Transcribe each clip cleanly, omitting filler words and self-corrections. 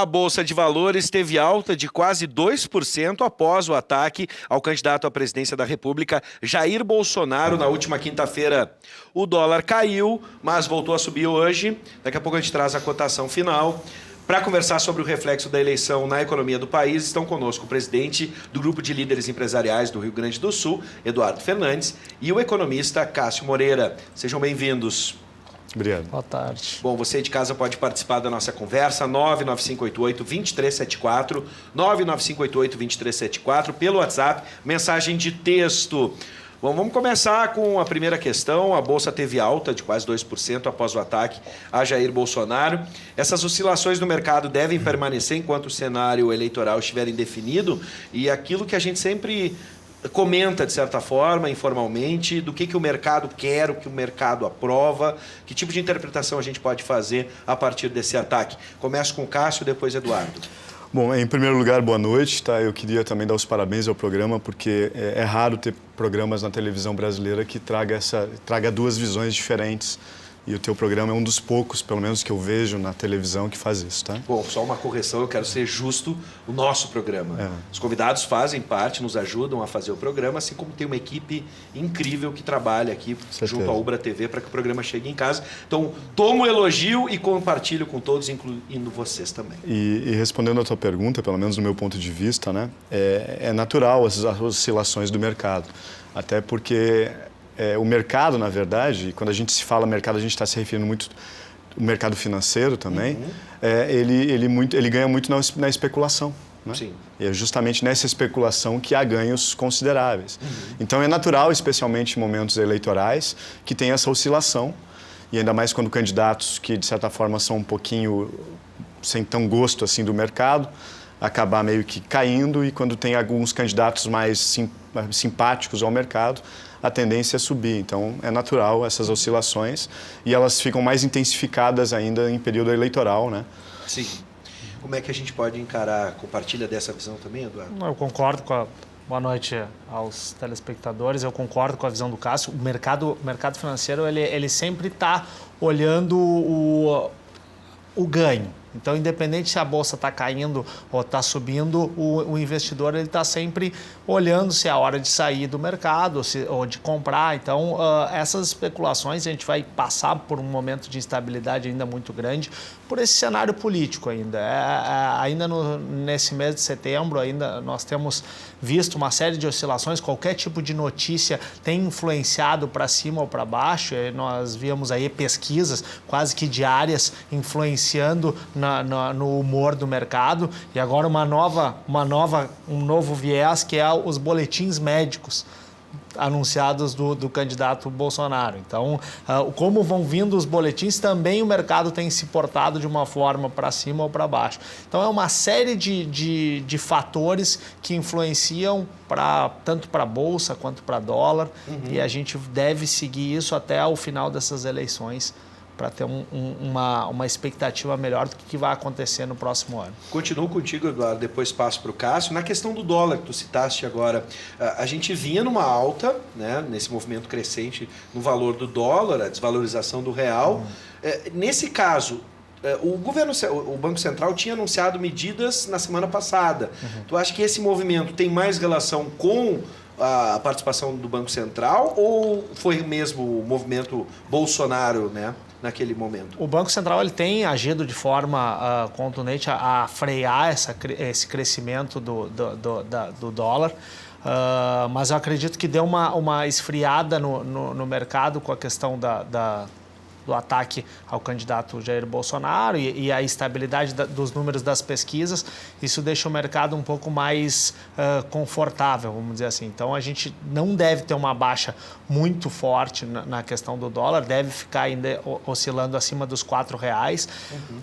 A Bolsa de Valores teve alta de quase 2% após o ataque ao candidato à presidência da República, Jair Bolsonaro, na última quinta-feira. O dólar caiu, mas voltou a subir hoje. Daqui a pouco a gente traz a cotação final. Para conversar sobre o reflexo da eleição na economia do país, estão conosco o presidente do Grupo de Líderes Empresariais do Rio Grande do Sul, Eduardo Fernandes, e o economista Cássio Moreira. Sejam bem-vindos. Obrigado. Boa tarde. Bom, você de casa pode participar da nossa conversa, 99588-2374, 99588-2374, pelo WhatsApp, mensagem de texto. Bom, vamos começar com a primeira questão. A Bolsa teve alta de quase 2% após o ataque a Jair Bolsonaro. Essas oscilações no mercado devem permanecer enquanto o cenário eleitoral estiver indefinido, e aquilo que a gente sempre comenta, de certa forma, informalmente, do que o mercado quer, o que o mercado aprova, que tipo de interpretação a gente pode fazer a partir desse ataque. Começo com o Cássio, depois Eduardo. Bom, em primeiro lugar, boa noite. Tá? Eu queria também dar os parabéns ao programa, porque é raro ter programas na televisão brasileira que traga duas visões diferentes. E o teu programa é um dos poucos, pelo menos, que eu vejo na televisão que faz isso, tá? Bom, só uma correção, eu quero ser justo, o nosso programa. É. Os convidados fazem parte, nos ajudam a fazer o programa, assim como tem uma equipe incrível que trabalha aqui junto à Ubra TV para que o programa chegue em casa. Então, tomo o elogio e compartilho com todos, incluindo vocês também. E respondendo a tua pergunta, pelo menos no meu ponto de vista, né, é natural as oscilações do mercado. Até porque o mercado, na verdade, quando a gente se fala mercado, a gente está se referindo muito ao mercado financeiro também, ele ganha muito na especulação. Né? Sim. E é justamente nessa especulação que há ganhos consideráveis. Então é natural, especialmente em momentos eleitorais, que tem essa oscilação, e ainda mais quando candidatos que, de certa forma, são um pouquinho sem tão gosto assim do mercado, acabar meio que caindo, e quando tem alguns candidatos mais simpáticos ao mercado, a tendência é subir. Então, é natural essas oscilações, e elas ficam mais intensificadas ainda em período eleitoral, né? Sim. Como é que a gente pode encarar, compartilha dessa visão também, Eduardo? Eu concordo com a... Boa noite aos telespectadores. Eu concordo com a visão do Cássio. O mercado financeiro, ele sempre está olhando o ganho. Então, independente se a bolsa está caindo ou está subindo, o investidor está sempre olhando se é a hora de sair do mercado ou de comprar. Então, essas especulações, a gente vai passar por um momento de instabilidade ainda muito grande por esse cenário político ainda. Nesse mês de setembro, ainda nós temos visto uma série de oscilações. Qualquer tipo de notícia tem influenciado para cima ou para baixo. Nós víamos aí pesquisas quase que diárias influenciando no humor do mercado, e agora um novo viés, que é os boletins médicos anunciados do candidato Bolsonaro. Então, como vão vindo os boletins, também o mercado tem se portado de uma forma para cima ou para baixo. Então, é uma série de fatores que influenciam tanto para a Bolsa quanto para dólar, e a gente deve seguir isso até o final dessas eleições, para ter uma expectativa melhor do que vai acontecer no próximo ano. Continuo contigo, Eduardo, depois passo para o Cássio. Na questão do dólar que tu citaste agora, a gente vinha numa alta, né, nesse movimento crescente no valor do dólar, a desvalorização do real. Nesse caso, o Banco Central tinha anunciado medidas na semana passada. Tu acha que esse movimento tem mais relação com a participação do Banco Central, ou foi mesmo o movimento Bolsonaro, né, naquele momento? O Banco Central ele tem agido de forma contundente a frear esse crescimento do dólar, mas eu acredito que deu uma esfriada no mercado com a questão do ataque ao candidato Jair Bolsonaro e a estabilidade dos números das pesquisas. Isso deixa o mercado um pouco mais confortável, vamos dizer assim. Então, a gente não deve ter uma baixa muito forte na questão do dólar, deve ficar ainda oscilando acima dos R$4,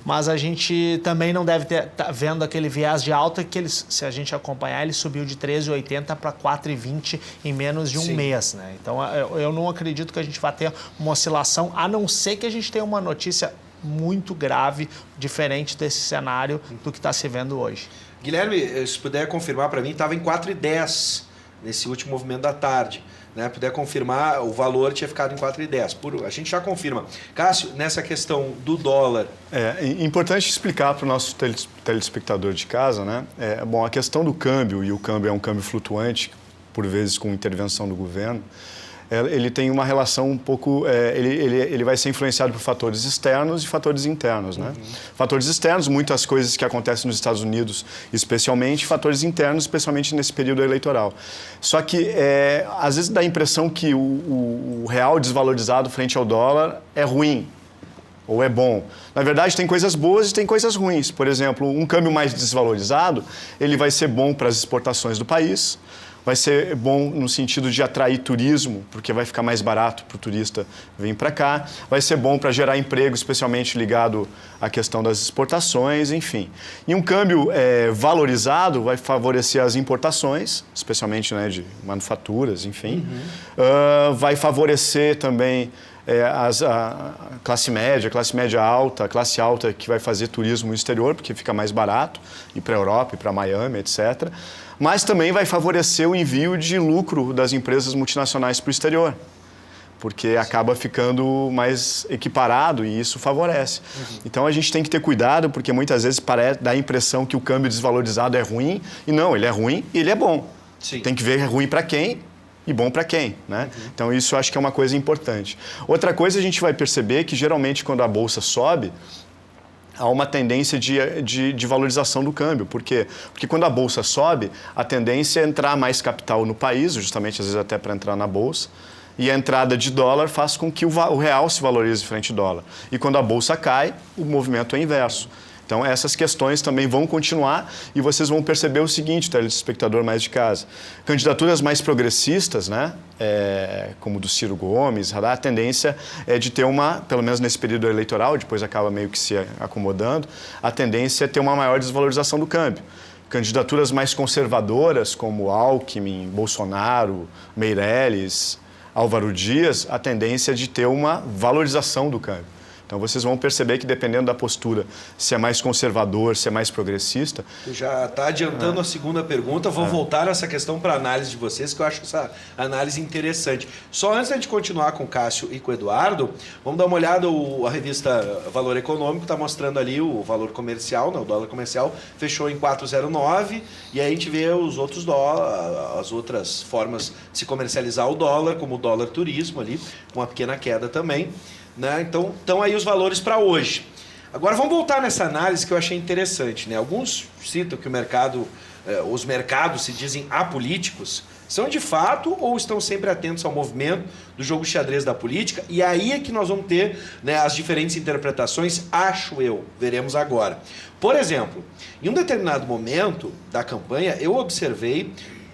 mas a gente também não deve tá vendo aquele viés de alta que, se a gente acompanhar, ele subiu de 13,80 para 4,20 em menos de um mês, né? Então, eu não acredito que a gente vá ter uma oscilação, a não ser que a gente tenha uma notícia muito grave, diferente desse cenário do que está se vendo hoje. Guilherme, se puder confirmar para mim, estava em 4,10 nesse último movimento da tarde. Né, puder confirmar, o valor tinha ficado em 4,10. A gente já confirma. Cássio, nessa questão do dólar... É importante explicar para o nosso telespectador de casa, né? Bom, a questão do câmbio, e o câmbio é um câmbio flutuante, por vezes com intervenção do governo, ele tem uma relação um pouco... ele vai ser influenciado por fatores externos e fatores internos, né? Fatores externos, muitas coisas que acontecem nos Estados Unidos, especialmente, fatores internos, especialmente nesse período eleitoral. Só que, às vezes, dá a impressão que o real desvalorizado frente ao dólar é ruim ou é bom. Na verdade, tem coisas boas e tem coisas ruins. Por exemplo, um câmbio mais desvalorizado, ele vai ser bom para as exportações do país, vai ser bom no sentido de atrair turismo, porque vai ficar mais barato para o turista vir para cá. Vai ser bom para gerar emprego, especialmente ligado à questão das exportações, enfim. E um câmbio valorizado vai favorecer as importações, especialmente, né, de manufaturas, enfim. Vai favorecer também a classe média alta, a classe alta que vai fazer turismo no exterior, porque fica mais barato, ir para a Europa, ir para Miami, etc. Mas também vai favorecer o envio de lucro das empresas multinacionais para o exterior, porque acaba ficando mais equiparado e isso favorece. Então a gente tem que ter cuidado, porque muitas vezes dá a impressão que o câmbio desvalorizado é ruim, e não, ele é ruim e ele é bom. Sim. Tem que ver é ruim para quem e bom para quem, né? Então isso eu acho que é uma coisa importante. Outra coisa, a gente vai perceber que geralmente quando a bolsa sobe, há uma tendência de valorização do câmbio. Por quê? Porque quando a bolsa sobe, a tendência é entrar mais capital no país, justamente às vezes até para entrar na bolsa, e a entrada de dólar faz com que o real se valorize frente ao dólar. E quando a bolsa cai, o movimento é inverso. Então, essas questões também vão continuar e vocês vão perceber o seguinte, telespectador mais de casa. Candidaturas mais progressistas, né, como do Ciro Gomes, a tendência é de ter pelo menos nesse período eleitoral, depois acaba meio que se acomodando, a tendência é ter uma maior desvalorização do câmbio. Candidaturas mais conservadoras, como Alckmin, Bolsonaro, Meirelles, Álvaro Dias, a tendência é de ter uma valorização do câmbio. Então, vocês vão perceber que, dependendo da postura, se é mais conservador, se é mais progressista... Tu já está adiantando a segunda pergunta. Vou voltar nessa questão para a análise de vocês, que eu acho essa análise interessante. Só antes de a gente continuar com o Cássio e com o Eduardo, vamos dar uma olhada. A revista Valor Econômico está mostrando ali o valor comercial, né, o dólar comercial, fechou em 4,09, e aí a gente vê os outros dólares, as outras formas de se comercializar o dólar, como o dólar turismo ali, com uma pequena queda também. Né? Então, estão aí os valores para hoje. Agora, vamos voltar nessa análise que eu achei interessante. Né? Alguns citam que os mercados se dizem apolíticos. São de fato ou estão sempre atentos ao movimento do jogo xadrez da política? E aí é que nós vamos ter, né, as diferentes interpretações, acho eu. Veremos agora. Por exemplo, em um determinado momento da campanha, eu observei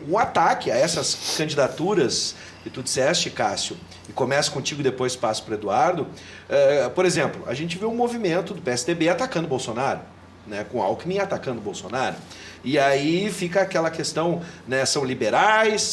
um ataque a essas candidaturas que tu disseste, Cássio, e começo contigo e depois passo para o Eduardo. Por exemplo, a gente vê um movimento do PSDB atacando Bolsonaro, né, com Alckmin atacando Bolsonaro. E aí fica aquela questão, né, são liberais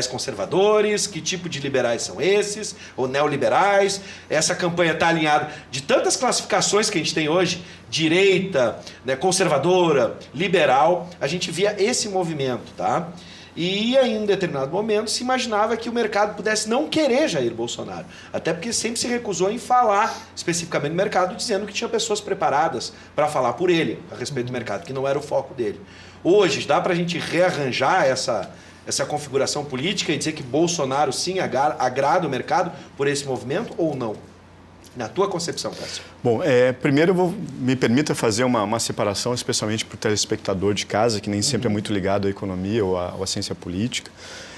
conservadores, que tipo de liberais são esses, ou neoliberais? Essa campanha está alinhada de tantas classificações que a gente tem hoje, direita, né, conservadora, liberal, a gente via esse movimento, tá? E aí, em um determinado momento, se imaginava que o mercado pudesse não querer Jair Bolsonaro. Até porque sempre se recusou em falar especificamente do mercado, dizendo que tinha pessoas preparadas para falar por ele, a respeito do mercado, que não era o foco dele. Hoje, dá para a gente rearranjar essa configuração política e dizer que Bolsonaro, sim, agrada o mercado por esse movimento ou não? Na tua concepção, Cássio. Bom, primeiro me permita fazer uma separação, especialmente para o telespectador de casa, que nem sempre é muito ligado à economia ou à ciência política.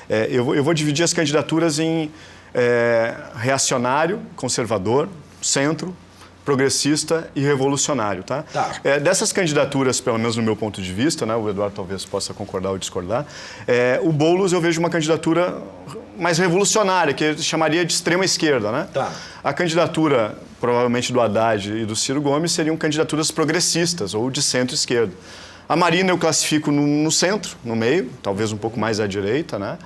Eu vou dividir as candidaturas em reacionário, conservador, centro, progressista e revolucionário, tá? Dessas candidaturas, pelo menos no meu ponto de vista, né, o Eduardo talvez possa concordar ou discordar, o Boulos eu vejo uma candidatura mais revolucionária, que eu chamaria de extrema esquerda, né? A candidatura, provavelmente, do Haddad e do Ciro Gomes seriam candidaturas progressistas ou de centro-esquerda. A Marina eu classifico no centro, no meio, talvez um pouco mais à direita, né?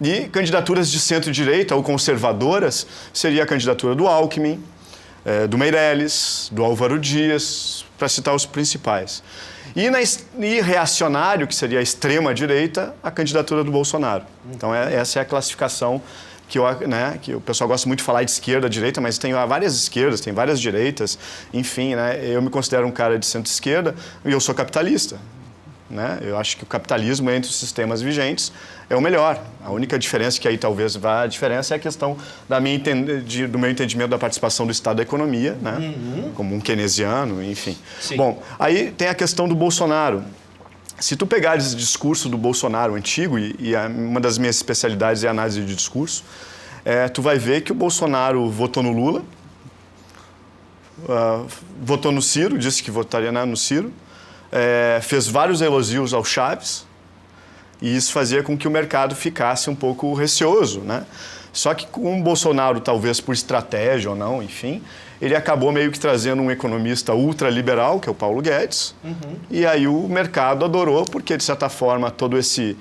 E candidaturas de centro-direita ou conservadoras seria a candidatura do Alckmin, do Meirelles, do Álvaro Dias, para citar os principais. E reacionário, que seria a extrema-direita, a candidatura do Bolsonaro. Então, essa é a classificação que o pessoal gosta muito de falar de esquerda, direita, mas tem várias esquerdas, tem várias direitas, enfim, né? Eu me considero um cara de centro-esquerda e eu sou capitalista. Né? Eu acho que o capitalismo entre os sistemas vigentes é o melhor. A única diferença que aí talvez vá a diferença é a questão do meu entendimento da participação do Estado da economia, né? Como um keynesiano, enfim. Sim. Bom, aí tem a questão do Bolsonaro. Se tu pegares esse discurso do Bolsonaro antigo, uma das minhas especialidades é a análise de discurso, tu vai ver que o Bolsonaro votou no Lula, votou no Ciro, disse que votaria no Ciro, fez vários elogios ao Chaves, e isso fazia com que o mercado ficasse um pouco receoso, né? Só que com o Bolsonaro, talvez por estratégia ou não, enfim, ele acabou meio que trazendo um economista ultraliberal, que é o Paulo Guedes, e aí o mercado adorou, porque, de certa forma, todo esse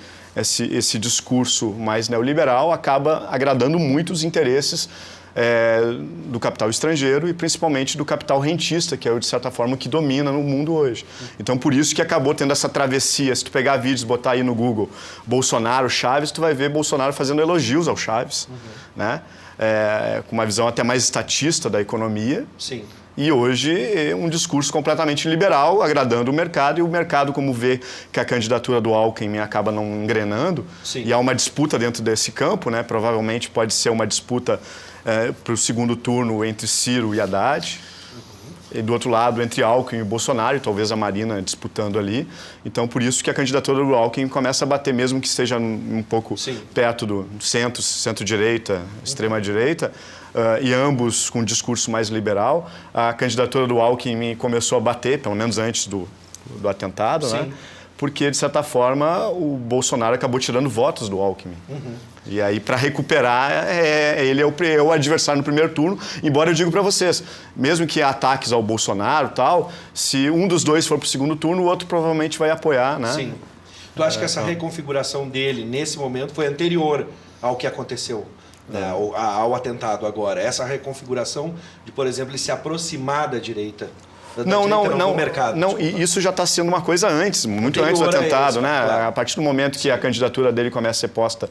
discurso mais neoliberal acaba agradando muito os interesses do capital estrangeiro e principalmente do capital rentista, que é, de certa forma, o que domina no mundo hoje. Então, por isso que acabou tendo essa travessia. Se tu pegar vídeos e botar aí no Google Bolsonaro, Chaves, tu vai ver Bolsonaro fazendo elogios ao Chaves, né? Com uma visão até mais estatista da economia. Sim. E hoje um discurso completamente liberal, agradando o mercado, e o mercado, como vê que a candidatura do Alckmin acaba não engrenando, Sim. e há uma disputa dentro desse campo, né? Provavelmente pode ser uma disputa para o segundo turno entre Ciro e Haddad, e do outro lado entre Alckmin e Bolsonaro, e talvez a Marina disputando ali. Então, por isso que a candidatura do Alckmin começa a bater, mesmo que esteja um pouco perto do centro-direita, extrema-direita, e ambos com um discurso mais liberal. A candidatura do Alckmin começou a bater, pelo menos antes do atentado, né? Porque, de certa forma, o Bolsonaro acabou tirando votos do Alckmin. E aí, para recuperar, ele é o adversário no primeiro turno, embora eu digo para vocês, mesmo que há ataques ao Bolsonaro e tal, se um dos dois for para o segundo turno, o outro provavelmente vai apoiar, né? Sim. Tu acha que essa reconfiguração dele, nesse momento, foi anterior ao que aconteceu? Né, ao atentado agora? Essa reconfiguração de, por exemplo, ele se aproximar da direita? Não, mercado, não, e isso já está sendo uma coisa antes, muito antes do atentado, né? Claro. A partir do momento que a candidatura dele começa a ser posta,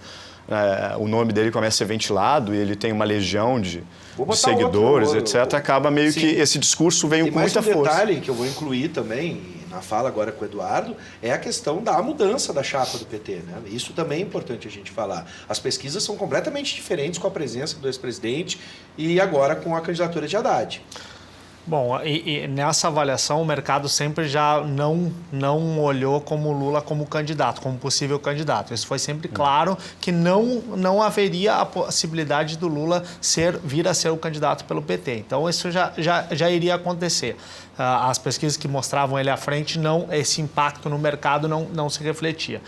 o nome dele começa a ser ventilado e ele tem uma legião de seguidores, etc., acaba meio que esse discurso veio com muita força. Um detalhe que eu vou incluir também na fala agora com o Eduardo é a questão da mudança da chapa do PT, né? Isso também é importante a gente falar. As pesquisas são completamente diferentes com a presença do ex-presidente e agora com a candidatura de Haddad. Bom, e nessa avaliação o mercado sempre já não olhou como Lula como candidato, como possível candidato. Isso foi sempre claro que não haveria a possibilidade do Lula vir a ser o candidato pelo PT. Então isso já iria acontecer. As pesquisas que mostravam ele à frente, esse impacto no mercado não se refletia.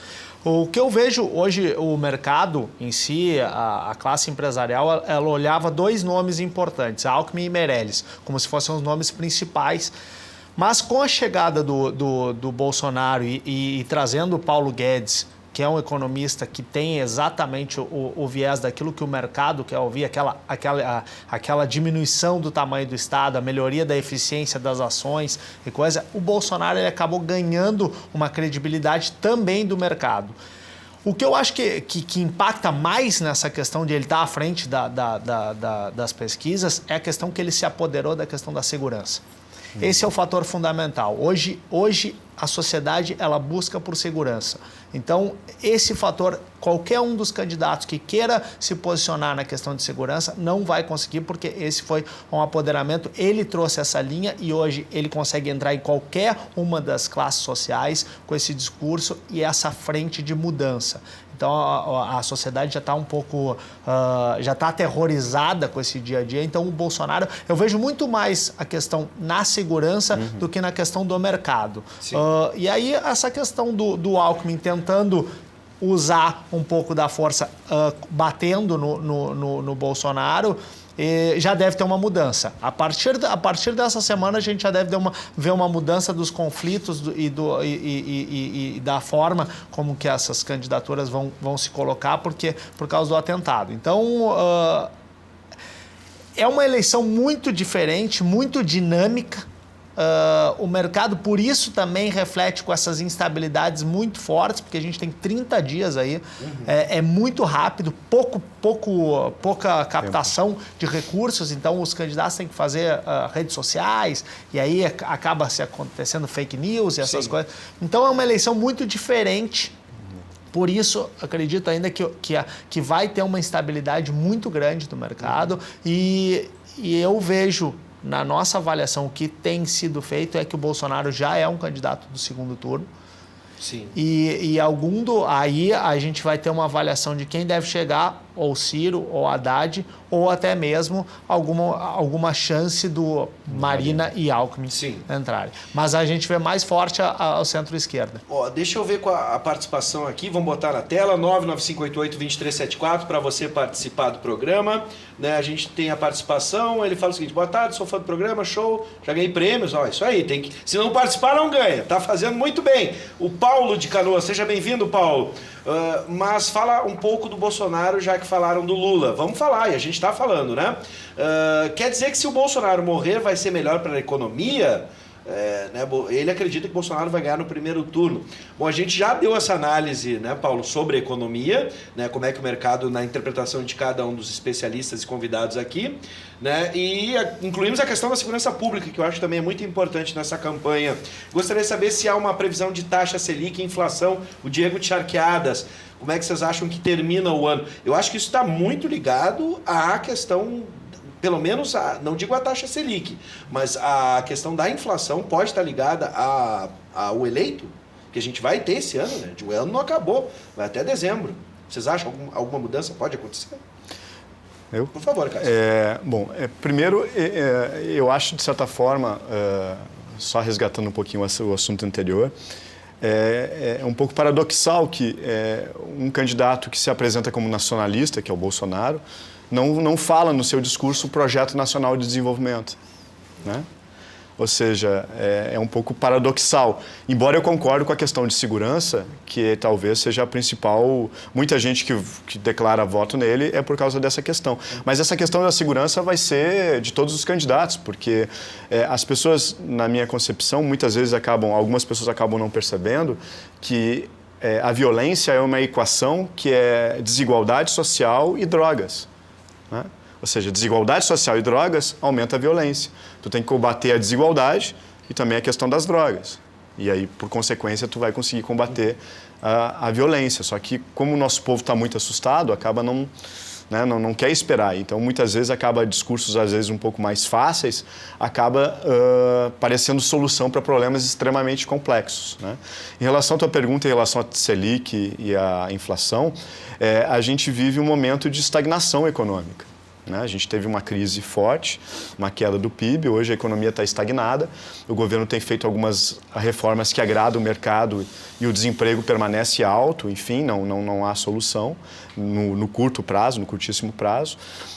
O que eu vejo hoje, o mercado em si, a classe empresarial, ela olhava dois nomes importantes, Alckmin e Meirelles, como se fossem os nomes principais. Mas com a chegada do Bolsonaro e trazendo o Paulo Guedes, que é um economista que tem exatamente o viés daquilo que o mercado quer ouvir, aquela diminuição do tamanho do Estado, a melhoria da eficiência das ações e coisa, o Bolsonaro ele acabou ganhando uma credibilidade também do mercado. O que eu acho que impacta mais nessa questão de ele estar à frente das pesquisas é a questão que ele se apoderou da questão da segurança. Esse é o fator fundamental. Hoje a sociedade ela busca por segurança. Então, esse fator, qualquer um dos candidatos que queira se posicionar na questão de segurança não vai conseguir, porque esse foi um apoderamento. Ele trouxe essa linha e hoje ele consegue entrar em qualquer uma das classes sociais com esse discurso e essa frente de mudança. Então, a sociedade já está um pouco, já está aterrorizada com esse dia a dia. Então, o Bolsonaro, eu vejo muito mais a questão na segurança do que na questão do mercado. E aí, essa questão do Alckmin tentando usar um pouco da força, batendo no Bolsonaro, já deve ter uma mudança. A partir dessa semana, a gente já deve ver uma mudança dos conflitos e da forma como que essas candidaturas vão se colocar, por causa do atentado. Então, é uma eleição muito diferente, muito dinâmica, O mercado, por isso, também reflete com essas instabilidades muito fortes, porque a gente tem 30 dias aí, é muito rápido, pouca captação de recursos, então os candidatos têm que fazer redes sociais, e aí acaba se acontecendo fake news e essas coisas. Então é uma eleição muito diferente. Por isso, acredito ainda que vai ter uma instabilidade muito grande do mercado e eu vejo, na nossa avaliação, o que tem sido feito é que o Bolsonaro já é um candidato do segundo turno. Sim. Aí a gente vai ter uma avaliação de quem deve chegar, ou Ciro, ou Haddad, ou até mesmo alguma chance do Marina e Alckmin entrarem. Mas a gente vê mais forte ao centro-esquerda. Deixa eu ver com a participação aqui, vamos botar na tela, 99588-2374, para você participar do programa. Né? A gente tem a participação, ele fala o seguinte: boa tarde, sou fã do programa, show, já ganhei prêmios, isso aí, tem que, se não participar não ganha, tá fazendo muito bem. O Paulo de Canoas, seja bem-vindo, Paulo. Mas fala um pouco do Bolsonaro, já que falaram do Lula. Vamos falar, e a gente está falando, né? Quer dizer que se o Bolsonaro morrer vai ser melhor para a economia? Né? Ele acredita que o Bolsonaro vai ganhar no primeiro turno. Bom, a gente já deu essa análise, né, Paulo, sobre a economia, né, como é que o mercado, na interpretação de cada um dos especialistas e convidados aqui, né, e incluímos a questão da segurança pública, que eu acho também é muito importante nessa campanha. Gostaria de saber se há uma previsão de taxa Selic e inflação. O Diego de Charqueadas, como é que vocês acham que termina o ano? Eu acho que isso está muito ligado à questão, pelo menos, não digo a taxa Selic, mas a questão da inflação pode estar ligada ao eleito, que a gente vai ter esse ano, né? O ano não acabou, vai até dezembro. Vocês acham que alguma mudança pode acontecer? Por favor, Cássio. Primeiro, eu acho, de certa forma, só resgatando um pouquinho o assunto anterior, é um pouco paradoxal que um candidato que se apresenta como nacionalista, que é o Bolsonaro, não fala no seu discurso o Projeto Nacional de Desenvolvimento, né? Ou seja, é um pouco paradoxal. Embora eu concorde com a questão de segurança, que talvez seja a principal. Muita gente que declara voto nele é por causa dessa questão. Mas essa questão da segurança vai ser de todos os candidatos, porque as pessoas, na minha concepção, muitas vezes algumas pessoas acabam não percebendo que a violência é uma equação que é desigualdade social e drogas, né? Ou seja, desigualdade social e drogas aumenta a violência. Tu tem que combater a desigualdade e também a questão das drogas. E aí, por consequência, tu vai conseguir combater a violência. Só que, como o nosso povo está muito assustado, acaba não quer esperar. Então, muitas vezes, acaba discursos, às vezes, um pouco mais fáceis, acaba parecendo solução para problemas extremamente complexos, né? Em relação à tua pergunta, em relação à Selic e à inflação, a gente vive um momento de estagnação econômica, né? A gente teve uma crise forte, uma queda do PIB, hoje a economia está estagnada, o governo tem feito algumas reformas que agradam o mercado e o desemprego permanece alto, enfim, não há solução no curto prazo, no curtíssimo prazo.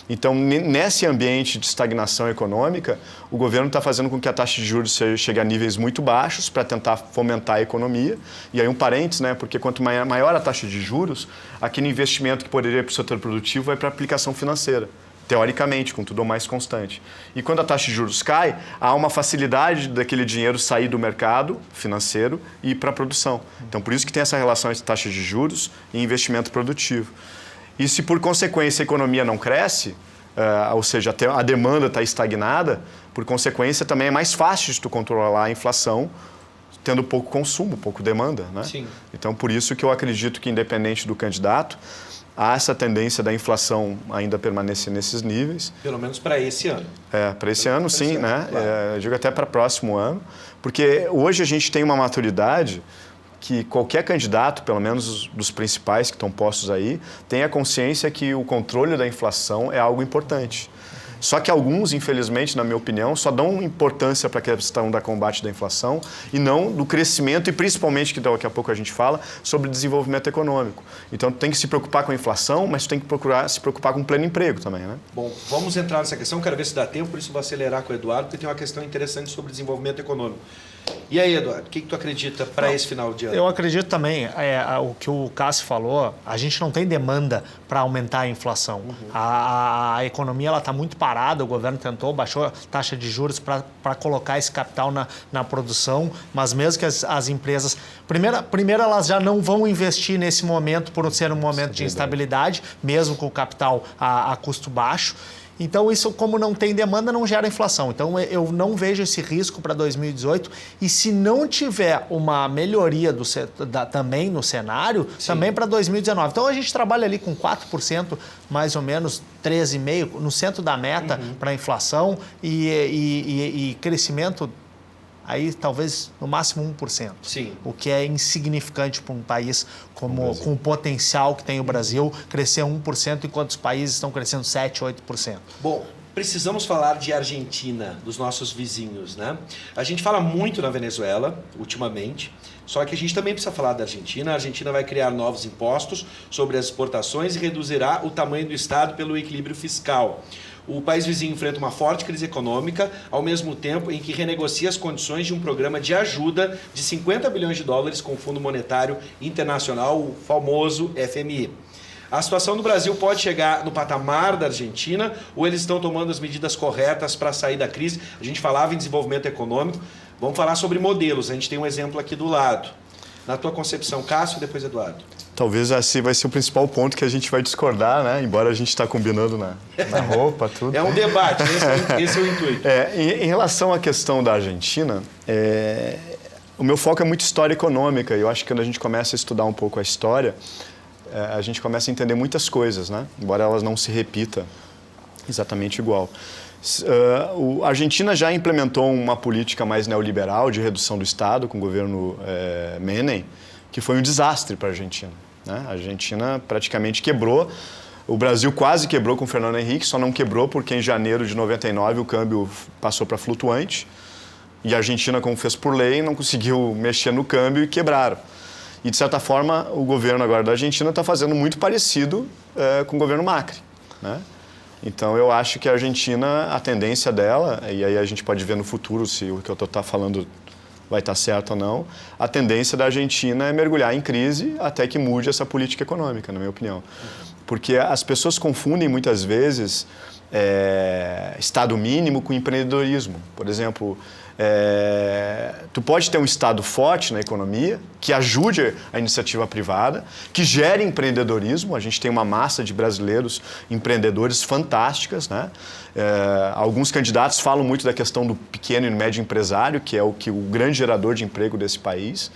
Então, nesse ambiente de estagnação econômica, o governo está fazendo com que a taxa de juros chegue a níveis muito baixos para tentar fomentar a economia. E aí um parênteses, né? Porque quanto maior a taxa de juros, aquele investimento que poderia ir para o setor produtivo vai para a aplicação financeira, teoricamente, com tudo mais constante. E quando a taxa de juros cai, há uma facilidade daquele dinheiro sair do mercado financeiro e ir para a produção. Então, por isso que tem essa relação entre taxa de juros e investimento produtivo. E se, por consequência, a economia não cresce, ou seja, a demanda está estagnada, por consequência, também é mais fácil de tu controlar a inflação, tendo pouco consumo, pouco demanda, né? Sim. Então, por isso que eu acredito que, independente do candidato, há essa tendência da inflação ainda permanecer nesses níveis. Pelo menos para esse ano. Para esse ano, sim, né? Claro. Eu digo até para o próximo ano, porque hoje a gente tem uma maturidade que qualquer candidato, pelo menos dos principais que estão postos aí, tem a consciência que o controle da inflação é algo importante. Só que alguns, infelizmente, na minha opinião, só dão importância para a questão da combate da inflação e não do crescimento e, principalmente, que daqui a pouco a gente fala, sobre desenvolvimento econômico. Então, tu tem que se preocupar com a inflação, mas tu tem que se preocupar com o pleno emprego também, né? Bom, vamos entrar nessa questão, quero ver se dá tempo, por isso vou acelerar com o Eduardo, porque tem uma questão interessante sobre desenvolvimento econômico. E aí, Eduardo, o que tu acredita para esse final de ano? Eu acredito também, o que o Cássio falou, a gente não tem demanda para aumentar a inflação. A economia está muito parada, o governo tentou, baixou a taxa de juros para colocar esse capital na produção, mas mesmo que as empresas... Primeiro, elas já não vão investir nesse momento por ser um momento de instabilidade, mesmo com o capital a custo baixo. Então, isso, como não tem demanda, não gera inflação. Então, eu não vejo esse risco para 2018. E se não tiver uma melhoria também no cenário, também para 2019. Então, a gente trabalha ali com 4%, mais ou menos 13,5% no centro da meta para a inflação e crescimento aí talvez no máximo 1%. Sim. O que é insignificante para um país com o potencial que tem o Brasil, crescer 1%, enquanto os países estão crescendo 7%, 8%. Bom, precisamos falar de Argentina, dos nossos vizinhos, né? A gente fala muito na Venezuela, ultimamente, só que a gente também precisa falar da Argentina. A Argentina vai criar novos impostos sobre as exportações e reduzirá o tamanho do Estado pelo equilíbrio fiscal. O país vizinho enfrenta uma forte crise econômica, ao mesmo tempo em que renegocia as condições de um programa de ajuda de 50 bilhões de dólares com o Fundo Monetário Internacional, o famoso FMI. A situação do Brasil pode chegar no patamar da Argentina ou eles estão tomando as medidas corretas para sair da crise? A gente falava em desenvolvimento econômico, vamos falar sobre modelos. A gente tem um exemplo aqui do lado. Na tua concepção, Cássio e depois Eduardo. Talvez esse vai ser o principal ponto que a gente vai discordar, né? Embora a gente está combinando na roupa, tudo. É um debate, esse é o intuito. Em relação à questão da Argentina, o meu foco é muito história econômica. E eu acho que quando a gente começa a estudar um pouco a história, a gente começa a entender muitas coisas, né? Embora elas não se repitam exatamente igual. A Argentina já implementou uma política mais neoliberal de redução do Estado com o governo Menem, que foi um desastre para a Argentina. Né? A Argentina praticamente quebrou. O Brasil quase quebrou com o Fernando Henrique, só não quebrou porque em janeiro de 99 o câmbio passou para flutuante. E a Argentina, como fez por lei, não conseguiu mexer no câmbio e quebraram. E, de certa forma, o governo agora da Argentina está fazendo muito parecido com o governo Macri. Né? Então, eu acho que a Argentina, a tendência dela, e aí a gente pode ver no futuro se o que eu estou falando vai estar certo ou não, a tendência da Argentina é mergulhar em crise até que mude essa política econômica, na minha opinião. Porque as pessoas confundem muitas vezes Estado mínimo com empreendedorismo. Por exemplo, tu pode ter um Estado forte na economia, que ajude a iniciativa privada, que gere empreendedorismo. A gente tem uma massa de brasileiros empreendedores fantásticas, né? Alguns candidatos falam muito da questão do pequeno e médio empresário, que é o grande gerador de emprego desse país.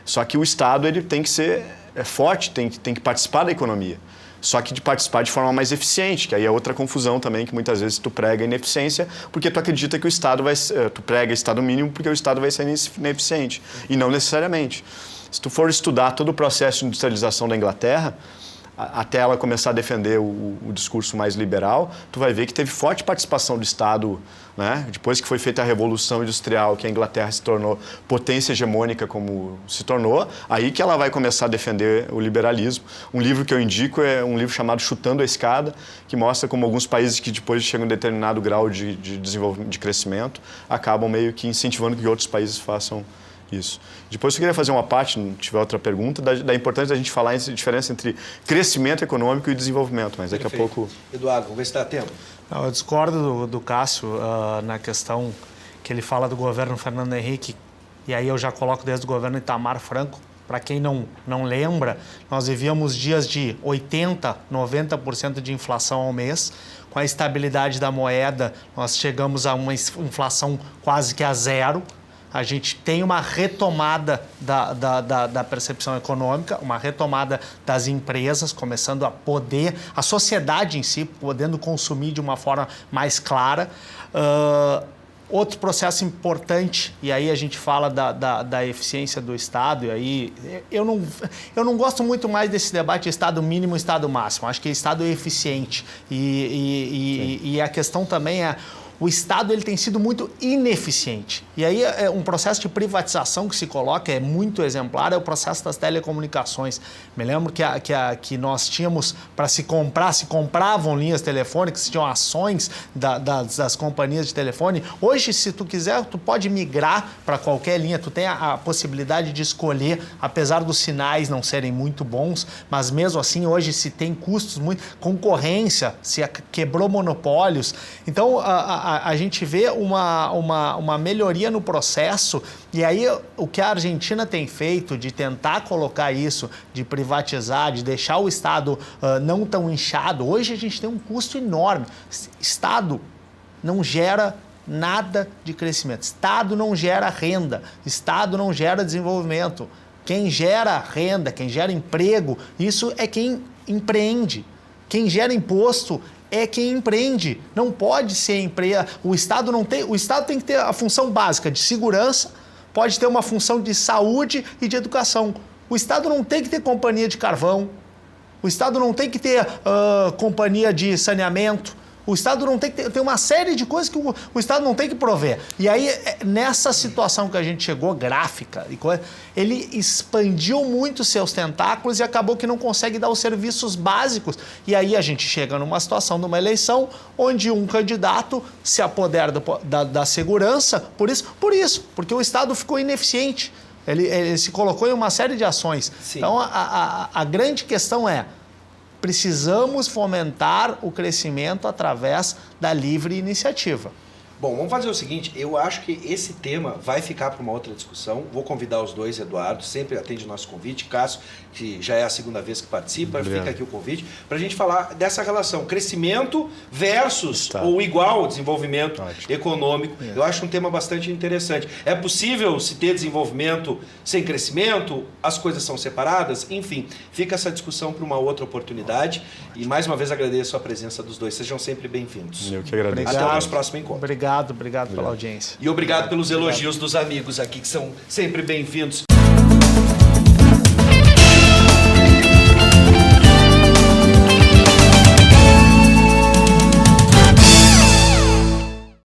Só que o Estado ele tem que ser forte, tem que participar da economia. Só que de participar de forma mais eficiente, que aí é outra confusão também, que muitas vezes tu prega ineficiência, porque tu acredita que o Estado tu prega Estado mínimo porque o Estado vai ser ineficiente, e não necessariamente. Se tu for estudar todo o processo de industrialização da Inglaterra, até ela começar a defender o discurso mais liberal, tu vai ver que teve forte participação do Estado, né? Depois que foi feita a Revolução Industrial, que a Inglaterra se tornou potência hegemônica como se tornou, aí que ela vai começar a defender o liberalismo. Um livro que eu indico é um livro chamado Chutando a Escada, que mostra como alguns países que depois chegam a um determinado grau de desenvolvimento, de crescimento, acabam meio que incentivando que outros países façam isso. Depois eu queria fazer uma parte, não tiver outra pergunta, da importância da gente falar a diferença entre crescimento econômico e desenvolvimento, mas daqui a pouco... Eduardo, vamos ver se dá tempo. Não, eu discordo do Cássio na questão que ele fala do governo Fernando Henrique, e aí eu já coloco desde o governo Itamar Franco. Para quem não lembra, nós vivíamos dias de 80%, 90% de inflação ao mês. Com a estabilidade da moeda, nós chegamos a uma inflação quase que a zero. A gente tem uma retomada da percepção econômica, uma retomada das empresas, começando a poder, a sociedade em si, podendo consumir de uma forma mais clara. Outro processo importante, e aí a gente fala da eficiência do Estado, e aí eu não gosto muito mais desse debate de Estado mínimo e Estado máximo. Acho que Estado é eficiente. E a questão também é... o Estado ele tem sido muito ineficiente. E aí um processo de privatização que se coloca é muito exemplar, é o processo das telecomunicações. Me lembro que nós tínhamos, para se compravam linhas telefônicas, se tinham ações das companhias de telefone. Hoje, se tu quiser, tu pode migrar para qualquer linha, tu tem a possibilidade de escolher, apesar dos sinais não serem muito bons, mas mesmo assim hoje se tem custos muito, concorrência, se quebrou monopólios. Então a gente vê uma melhoria no processo, e aí o que a Argentina tem feito de tentar colocar isso, de privatizar, de deixar o Estado não tão inchado. Hoje a gente tem um custo enorme. Estado não gera nada de crescimento. Estado não gera renda. Estado não gera desenvolvimento. Quem gera renda, quem gera emprego, isso é quem empreende. Quem gera imposto é quem empreende. Não pode ser empresa. O Estado tem que ter a função básica de segurança, pode ter uma função de saúde e de educação. O Estado não tem que ter companhia de carvão. O Estado não tem que ter companhia de saneamento. O Estado não tem que ter... Tem uma série de coisas que o Estado não tem que prover. E aí, nessa situação que a gente chegou, gráfica, ele expandiu muito seus tentáculos e acabou que não consegue dar os serviços básicos. E aí a gente chega numa situação, numa eleição, onde um candidato se apodera da segurança, porque o Estado ficou ineficiente. Ele se colocou em uma série de ações. Sim. Então, a grande questão é: precisamos fomentar o crescimento através da livre iniciativa. Bom, vamos fazer o seguinte, eu acho que esse tema vai ficar para uma outra discussão. Vou convidar os dois, Eduardo, sempre atende o nosso convite, Cássio, que já é a segunda vez que participa, obrigado. Fica aqui o convite, para a gente falar dessa relação, crescimento versus ou igual desenvolvimento econômico. Eu acho um tema bastante interessante. É possível se ter desenvolvimento sem crescimento? As coisas são separadas? Enfim, fica essa discussão para uma outra oportunidade. E mais uma vez agradeço a presença dos dois. Sejam sempre bem-vindos. Eu que agradeço. Até o nosso próximo encontro. Obrigado pela audiência. E obrigado pelos elogios dos amigos aqui, que são sempre bem-vindos.